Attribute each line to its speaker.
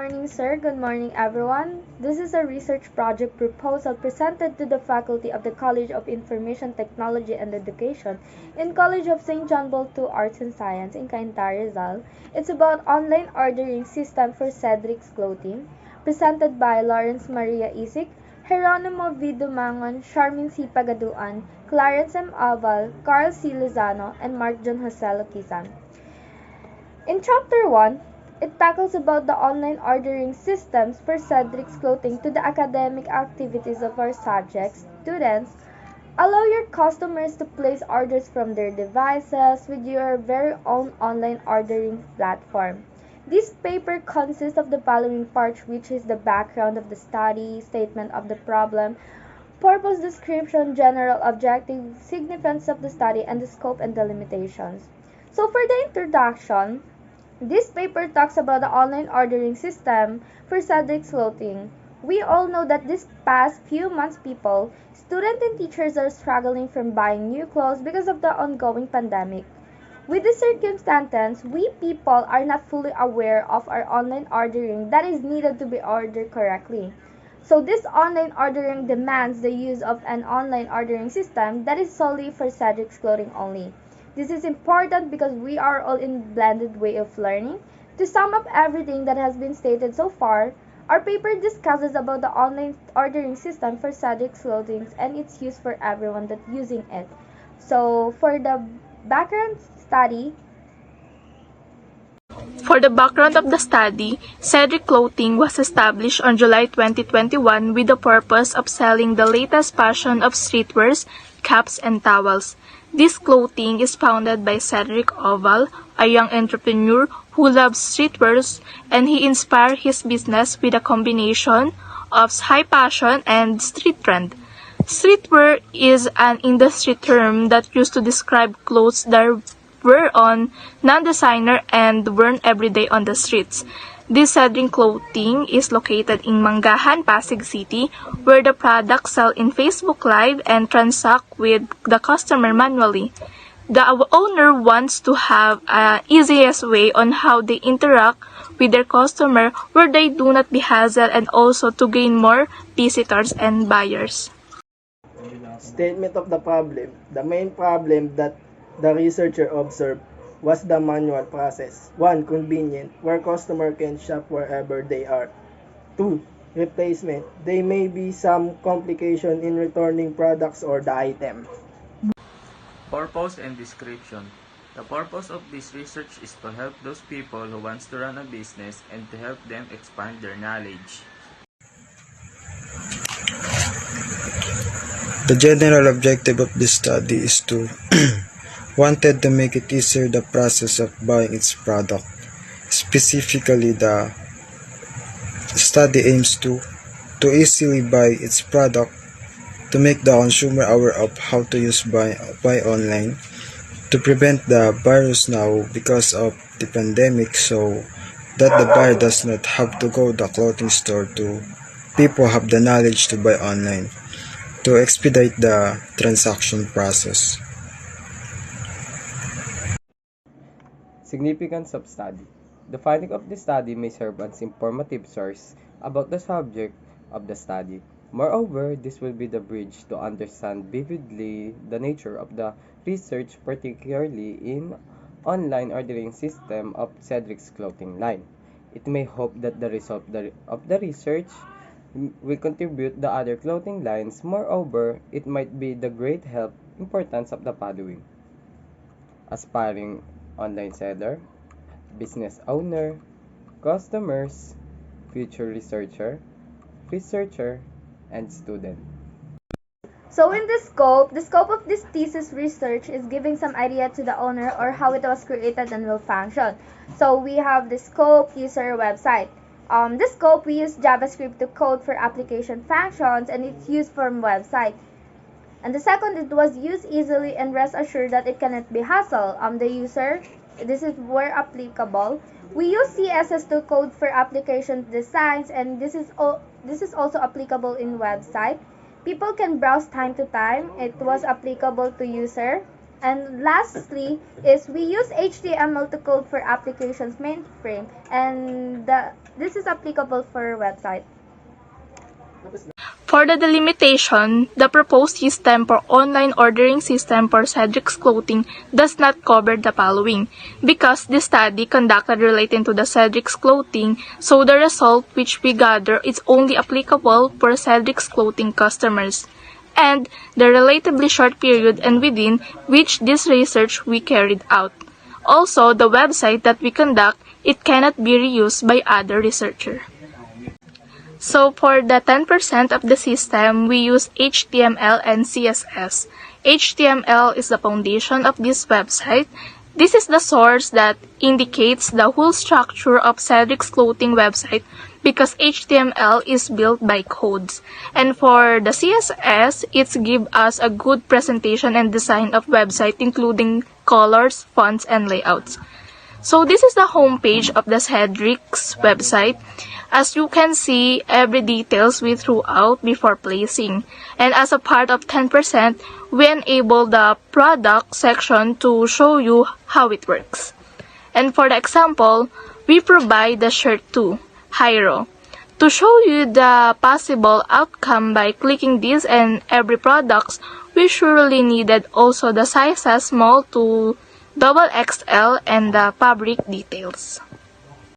Speaker 1: Morning, sir. Good morning, everyone. This is a research project proposal presented to the faculty of the College of Information Technology and Education in College of St. John Ball II Arts and Science in Cainta, Rizal. It's about online ordering system for Cedric's Clothing, presented by Lawrence Maria Isik, Geronimo V. Dumangon, Charmin C. Pagaduan, Clarence M. Aval, Carl C. Lozano, and Mark John Jose Loquisan. In Chapter 1, it tackles about the online ordering systems for Cedric's Clothing to the academic activities of our subjects, students. Allow your customers to place orders from their devices with your very own online ordering platform. This paper consists of the following parts, which is the background of the study, statement of the problem, purpose description, general objective, significance of the study, and the scope and the limitations. So for the introduction, this paper talks about the online ordering system for Cedric's Clothing. We all know that this past few months people, students and teachers are struggling from buying new clothes because of the ongoing pandemic. With the circumstances, we people are not fully aware of our online ordering that is needed to be ordered correctly. So this online ordering demands the use of an online ordering system that is solely for Cedric's Clothing only. This is important because we are all in blended way of learning. To sum up everything that has been stated so far, our paper discusses about the online ordering system for Cedric's Clothing and its use for everyone that using it. So for the background study,
Speaker 2: For the background of the study, Cedric Clothing was established on July 2021 with the purpose of selling the latest fashion of streetwears, caps, and towels. This clothing is founded by Cedric Oval, a young entrepreneur who loves streetwears, and he inspired his business with a combination of high fashion and street trend. Streetwear is an industry term that used to describe clothes that were on non-designer and worn every day on the streets. This Cedric Clothing is located in Mangahan, Pasig City, where the products sell in Facebook Live and transact with the customer manually. The owner wants to have an easiest way on how they interact with their customer where they do not be hassled and also to gain more visitors and buyers.
Speaker 3: Statement of the problem. The main problem that the researcher observed was the manual process. 1. Convenient, where customer can shop wherever they are. 2. Replacement. There may be some complication in returning products or the item.
Speaker 4: Purpose and description. The purpose of this research is to help those people who wants to run a business and to help them expand their knowledge.
Speaker 5: The general objective of this study is to wanted to make it easier the process of buying its product. Specifically, the study aims to easily buy its product, to make the consumer aware of how to use buy online, to prevent the virus now because of the pandemic so that the buyer does not have to go to the clothing store to people have the knowledge to buy online, to expedite the transaction process.
Speaker 6: Significance of study. The finding of the study may serve as informative source about the subject of the study. Moreover, this will be the bridge to understand vividly the nature of the research, particularly in online ordering system of Cedric's Clothing line. It may hope that the result of the research will contribute the other clothing lines. Moreover, it might be the great help importance of the following: aspiring online seller, business owner, customers, future researcher, and student.
Speaker 1: so in the scope of this thesis research is giving some idea to the owner or how it was created and will function. So we have the scope, user, website. The scope, we use JavaScript to code for application functions and it's used from website. And the second, it was used easily and rest assured that it cannot be hassled. The user, this is where applicable. We use CSS to code for application designs, and this is also applicable in website. People can browse time to time. It was applicable to user. And lastly is we use HTML to code for applications mainframe, and This is applicable for website.
Speaker 2: For the delimitation, the proposed system for online ordering system for Cedric's Clothing does not cover the following, because the study conducted relating to the Cedric's Clothing, so the result which we gather is only applicable for Cedric's Clothing customers, and the relatively short period and within which this research we carried out. Also, the website that we conduct, it cannot be reused by other researcher. So for the 10% of the system, we use HTML and CSS. HTML is the foundation of this website. This is the source that indicates the whole structure of Cedric's Clothing website because HTML is built by codes. And for the CSS, it gives us a good presentation and design of website including colors, fonts, and layouts. So this is the homepage of the Cedric's website. As you can see, every details we threw out before placing. And as a part of 10%, we enable the product section to show you how it works. And for the example, we provide the shirt too, Hyro. To show you the possible outcome by clicking this and every products, we surely needed also the sizes small to XXL and the fabric details.